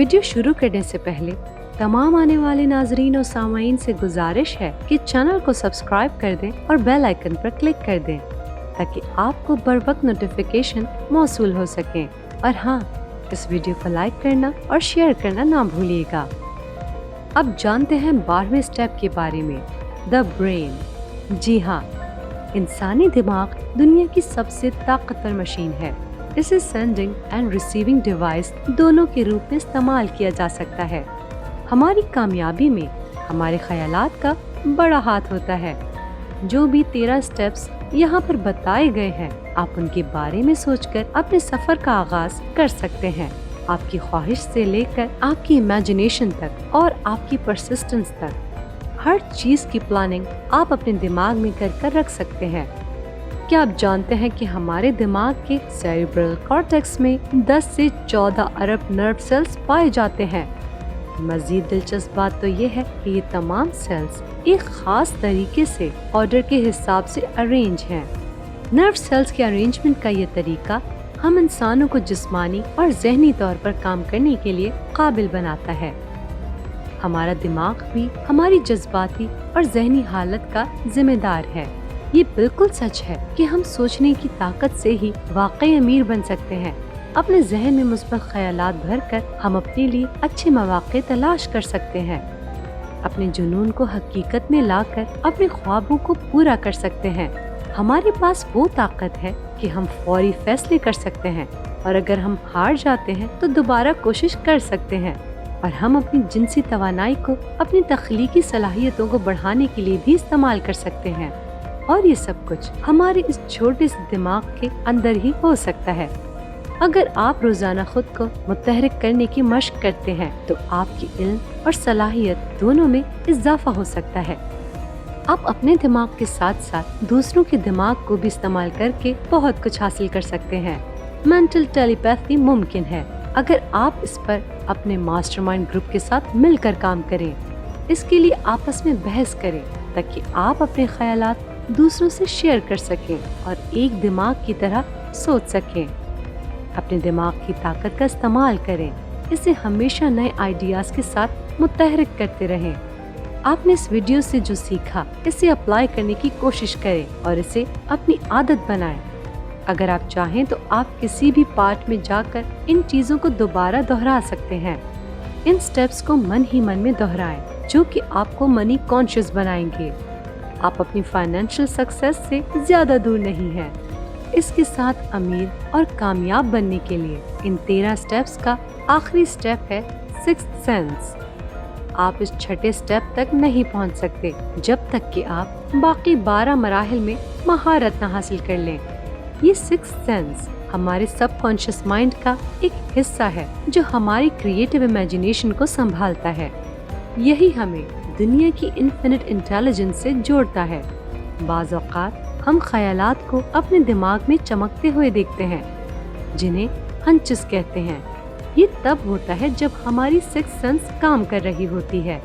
Video शुरू करने से पहले तमाम आने वाले नाजरीन और सामाईन से गुजारिश है कि चैनल को सब्सक्राइब कर दें और बेल आइकन पर क्लिक कर दें ताकि आपको बर वक्त नोटिफिकेशन मौसूल हो सकें। और हाँ, इस वीडियो को लाइक करना और शेयर करना ना भूलिएगा। अब जानते हैं 12वें स्टेप के बारे में, द ब्रेन। जी हाँ, इंसानी दिमाग दुनिया की सबसे ताकतवर मशीन है। इसे सेंडिंग एंड रिसीविंग डिवाइस दोनों के रूप में इस्तेमाल किया जा सकता है। हमारी कामयाबी में हमारे ख्यालात का बड़ा हाथ होता है। जो भी 13 स्टेप्स यहाँ पर बताए गए हैं, आप उनके बारे में सोचकर अपने सफर का आगाज कर सकते हैं। आपकी ख्वाहिश से लेकर आपकी इमेजिनेशन तक और आपकी परसिस्टेंस तक, हर चीज की प्लानिंग आप अपने दिमाग में कर रख सकते हैं। क्या आप जानते हैं कि हमारे दिमाग के सेरेब्रल कॉर्टेक्स में 10 से 14 अरब नर्व सेल्स पाए जाते हैं। मजीद दिलचस्प बात तो ये है कि ये तमाम सेल्स एक खास तरीके से ऑर्डर के हिसाब से अरेंज हैं। नर्व सेल्स के अरेंजमेंट का ये तरीका हम इंसानों को जिस्मानी और ज़हनी तौर पर काम करने के लिए काबिल बनाता है। हमारा दिमाग भी हमारी जज्बाती और ज़हनी हालत का जिम्मेदार है। ये बिल्कुल सच है कि हम सोचने की ताकत से ही वाकई अमीर बन सकते हैं। अपने जहन में मुस्बत ख्यालात भरकर हम अपने लिए अच्छे मौके तलाश कर सकते हैं। अपने जुनून को हकीकत में लाकर अपने ख्वाबों को पूरा कर सकते हैं। हमारे पास वो ताकत है कि हम फौरी फैसले कर सकते हैं, और अगर हम हार जाते हैं तो दोबारा कोशिश कर सकते हैं। और हम अपनी जिनसी तवानाई को अपनी तख्लीकी सलाहियतों को बढ़ाने के लिए भी इस्तेमाल कर सकते हैं। और ये सब कुछ हमारे इस छोटे से दिमाग के अंदर ही हो सकता है। अगर आप रोजाना खुद को मुतहरिक करने की मशक करते हैं तो आपकी इल्म और सलाहियत दोनों में इजाफा हो सकता है। आप अपने दिमाग के साथ साथ दूसरों के दिमाग को भी इस्तेमाल करके बहुत कुछ हासिल कर सकते हैं। मेंटल टेलीपैथी मुमकिन है अगर आप इस पर अपने मास्टरमाइंड ग्रुप के साथ मिलकर काम करें। इसके लिए आपस में बहस करें ताकि आप अपने ख्यालात दूसरों से शेयर कर सकें और एक दिमाग की तरह सोच सकें। अपने दिमाग की ताकत का इस्तेमाल करें। इसे हमेशा नए आइडियाज के साथ मुतहरिक करते रहें। आपने इस वीडियो से जो सीखा, इसे अप्लाई करने की कोशिश करें और इसे अपनी आदत बनाएं। अगर आप चाहें तो आप किसी भी पार्ट में जाकर इन चीजों को दोबारा दोहरा सकते हैं। इन स्टेप्स को मन ही मन में दोहराएं, जो कि आपको मनी कॉन्शियस बनाएंगे। आप अपनी फाइनेंशियल सक्सेस से ज्यादा दूर नहीं हैं। इसके साथ अमीर और कामयाब बनने के लिए इन 13 स्टेप्स का आखिरी स्टेप है सिक्स्थ सेंस। आप इस छठे स्टेप तक नहीं पहुंच सकते जब तक कि आप बाकी 12 मराहिल में महारत न हासिल कर लें। ये सिक्स्थ सेंस हमारे सबकॉन्शियस माइंड का एक हिस्सा है जो हमारी क्रिएटिव इमेजिनेशन को संभालता है। यही हमें दुनिया की इन्फिनिट इंटेलिजेंस से जोड़ता है। बाज़ औक़ात हम ख्यालात को अपने दिमाग में चमकते हुए देखते हैं, जिन्हें हंचस कहते हैं। ये तब होता है जब हमारी सिक्स्थ सेंस काम कर रही होती है,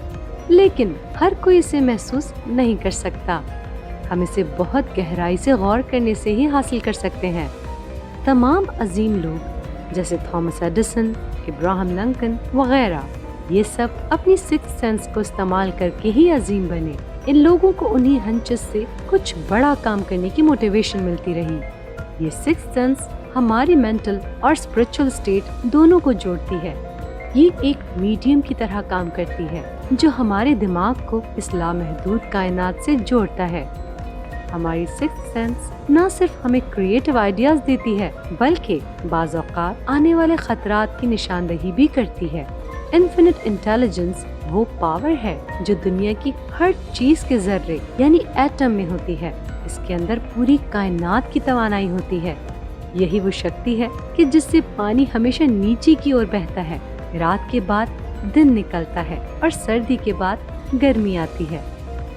लेकिन हर कोई इसे महसूस नहीं कर सकता। हम इसे बहुत गहराई से गौर करने से ही हासिल कर सकते हैं। तमाम अजीम लोग जैसे थॉमस एडिसन, इब्राहिम लिंकन वगैरह, ये सब अपनी सिक्स्थ सेंस को इस्तेमाल करके ही अजीम बने। इन लोगों को उन्हीं हंचस से कुछ बड़ा काम करने की मोटिवेशन मिलती रही। ये सिक्स्थ सेंस हमारी मेंटल और स्पिरिचुअल स्टेट दोनों को जोड़ती है। ये एक मीडियम की तरह काम करती है जो हमारे दिमाग को इस लामहदूद कायनात से जोड़ता है। हमारी सिक्स्थ सेंस न सिर्फ हमें क्रिएटिव आइडियाज देती है, बल्कि बाज़ औक़ात आने वाले खतरात की निशानदही भी करती है। इन्फिनिट इंटेलिजेंस वो पावर है जो दुनिया की हर चीज के जर्रे यानी एटम में होती है। इसके अंदर पूरी कायनात की तवानाई होती है। यही वो शक्ति है कि जिससे पानी हमेशा नीचे की ओर बहता है, रात के बाद दिन निकलता है और सर्दी के बाद गर्मी आती है।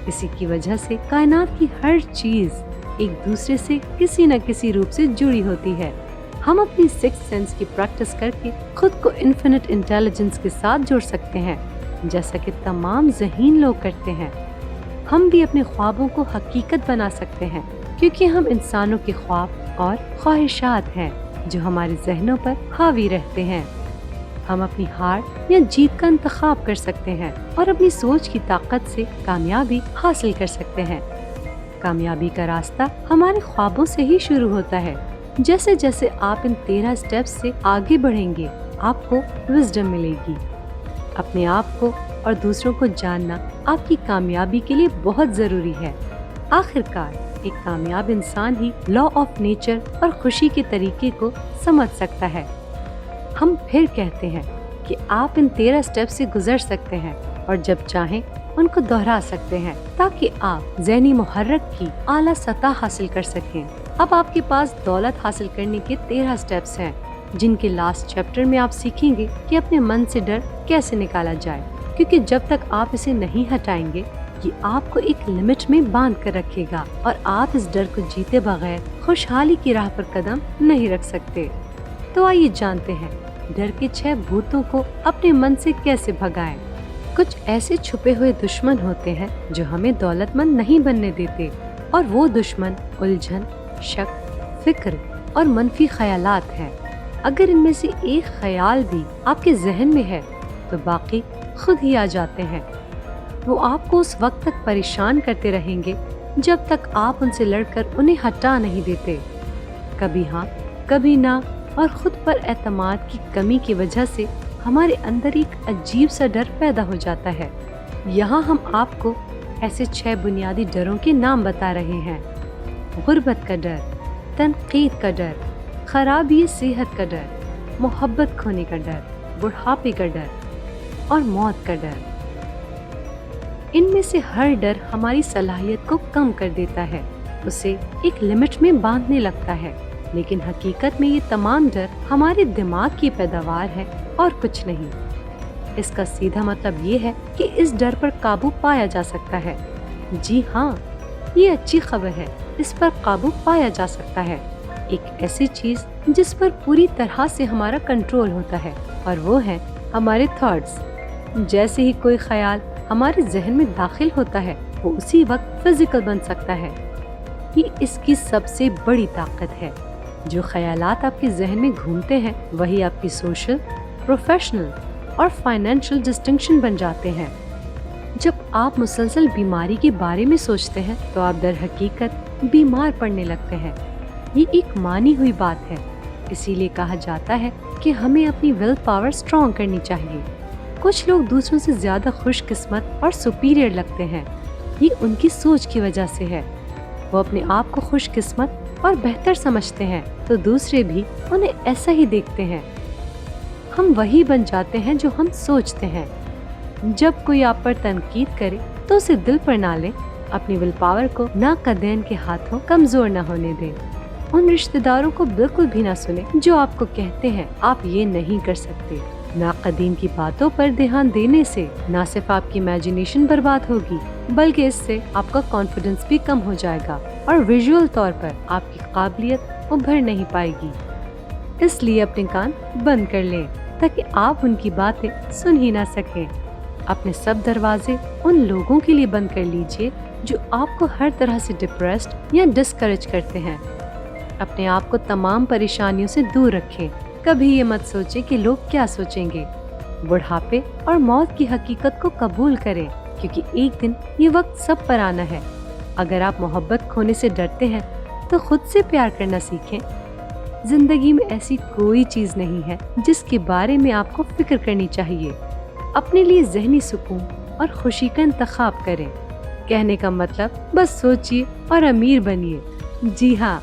इसी की वजह से कायनात की हर चीज एक दूसरे से किसी न किसी रूप से जुड़ी होती है। हम अपनी सिक्स्थ सेंस की प्रैक्टिस करके खुद को इन्फिनिट इंटेलिजेंस के साथ जोड़ सकते हैं, जैसा कि तमाम ज़हीन लोग करते हैं। हम भी अपने ख्वाबों को हकीकत बना सकते हैं, क्योंकि हम इंसानों के ख्वाब और ख्वाहिशात हैं जो हमारे जहनों पर हावी रहते हैं। हम अपनी हार या जीत का इंतखाब कर सकते हैं और अपनी सोच की ताकत से कामयाबी हासिल कर सकते हैं। कामयाबी का रास्ता हमारे ख्वाबों से ही शुरू होता है। जैसे जैसे आप इन 13 स्टेप्स से आगे बढ़ेंगे, आपको विजडम मिलेगी। अपने आप को और दूसरों को जानना आपकी कामयाबी के लिए बहुत जरूरी है। आखिरकार एक कामयाब इंसान ही लॉ ऑफ नेचर और खुशी के तरीके को समझ सकता है। हम फिर कहते हैं कि आप इन 13 स्टेप से गुजर सकते हैं और जब चाहें उनको दोहरा सकते हैं ताकि आप ज़हनी मुहर्रक की आला सतह हासिल कर सकें। अब आपके पास दौलत हासिल करने के 13 स्टेप्स हैं, जिनके लास्ट चैप्टर में आप सीखेंगे कि अपने मन से डर कैसे निकाला जाए, क्योंकि जब तक आप इसे नहीं हटाएंगे ये आपको एक लिमिट में बांध कर रखेगा और आप इस डर को जीते बगैर खुशहाली की राह पर कदम नहीं रख सकते। तो आइए जानते हैं डर के 6 भूतों को अपने मन से कैसे भगाएं। कुछ ऐसे छुपे हुए दुश्मन होते हैं जो हमें दौलतमंद नहीं बनने देते, और वो दुश्मन उलझन, शक, फिक्र और मनफी ख्यालात हैं। अगर इनमें से एक ख्याल भी आपके जहन में है तो बाकी खुद ही आ जाते हैं। वो आपको उस वक्त तक परेशान करते रहेंगे जब तक आप उनसे लड़कर उन्हें हटा नहीं देते। कभी हाँ कभी ना, और खुद पर एतमाद की कमी की वजह से हमारे अंदर एक अजीब सा डर पैदा हो जाता है। यहाँ हम आपको ऐसे 6 बुनियादी डरों के नाम बता रहे हैं। गुर्बत का डर, तनकीद का डर, खराबी सेहत का डर, मोहब्बत खोने का डर, बुढ़ापे का डर और मौत का डर। इनमें से हर डर हमारी सलाहियत को कम कर देता है, उसे एक लिमिट में बांधने लगता है, लेकिन हकीकत में ये तमाम डर हमारे दिमाग की पैदावार है और कुछ नहीं। इसका सीधा मतलब ये है कि इस डर पर काबू पाया जा सकता है। जी हाँ, ये अच्छी खबर है, इस पर काबू पाया जा सकता है। एक ऐसी चीज जिस पर पूरी तरह से हमारा कंट्रोल होता है, और वो है हमारे थॉट्स। जैसे ही कोई ख्याल हमारे जहन में दाखिल होता है, वो उसी वक्त फिजिकल बन सकता है। ये इसकी सबसे बड़ी ताकत है। जो ख्यालात आपके जहन में घूमते हैं वही आपकी सोशल, प्रोफेशनल और फाइनेंशियल डिस्टिंक्शन बन जाते हैं। जब आप मुसलसल बीमारी के बारे में सोचते हैं तो आप दर हकीकत बीमार पड़ने लगते हैं। ये एक मानी हुई बात है, इसीलिए कहा जाता है कि हमें अपनी विल पावर स्ट्रॉन्ग करनी चाहिए। कुछ लोग दूसरों से ज्यादा खुशकिस्मत और सुपीरियर लगते हैं, ये उनकी सोच की वजह से है। वो अपने आप को खुशकिस्मत और बेहतर समझते हैं तो दूसरे भी उन्हें ऐसा ही देखते हैं। हम वही बन जाते हैं जो हम सोचते हैं। जब कोई आप पर तनकीद करे तो उसे दिल पर ना लें, अपनी विल पावर को नाक़दीन के हाथों कमजोर न होने दें। उन रिश्तेदारों को बिल्कुल भी ना सुने जो आपको कहते हैं आप ये नहीं कर सकते। नाक़दीन की बातों पर ध्यान देने से न सिर्फ आपकी इमेजिनेशन बर्बाद होगी, बल्कि इससे आपका कॉन्फिडेंस भी कम हो जाएगा और विजुअल तौर पर आपकी काबिलियत उभर नहीं पाएगी। इसलिए अपने कान बंद कर लें ताकि आप उनकी बातें सुन ही ना सकें। अपने सब दरवाजे उन लोगों के लिए बंद कर लीजिए जो आपको हर तरह से डिप्रेस्ड या डिस्करेज करते हैं। अपने आप को तमाम परेशानियों से दूर रखें। कभी ये मत सोचें कि लोग क्या सोचेंगे। बुढ़ापे और मौत की हकीकत को कबूल करें, क्योंकि एक दिन ये वक्त सब पर आना है। अगर आप मोहब्बत खोने से डरते हैं तो खुद से प्यार करना सीखें। जिंदगी में ऐसी कोई चीज नहीं है जिसके बारे में आपको फिक्र करनी चाहिए। अपने लिए ज़हनी सुकून और खुशी का इंतखाब करें। कहने का मतलब बस सोचिए और अमीर बनिए। जी हाँ,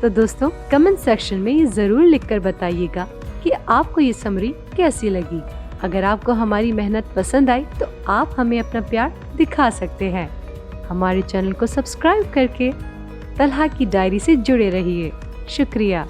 तो दोस्तों कमेंट सेक्शन में ये जरूर लिखकर बताइएगा कि आपको ये समरी कैसी लगी। अगर आपको हमारी मेहनत पसंद आई तो आप हमें अपना प्यार दिखा सकते हैं। हमारे चैनल को सब्सक्राइब करके तलहा की डायरी से जुड़े रहिए। शुक्रिया।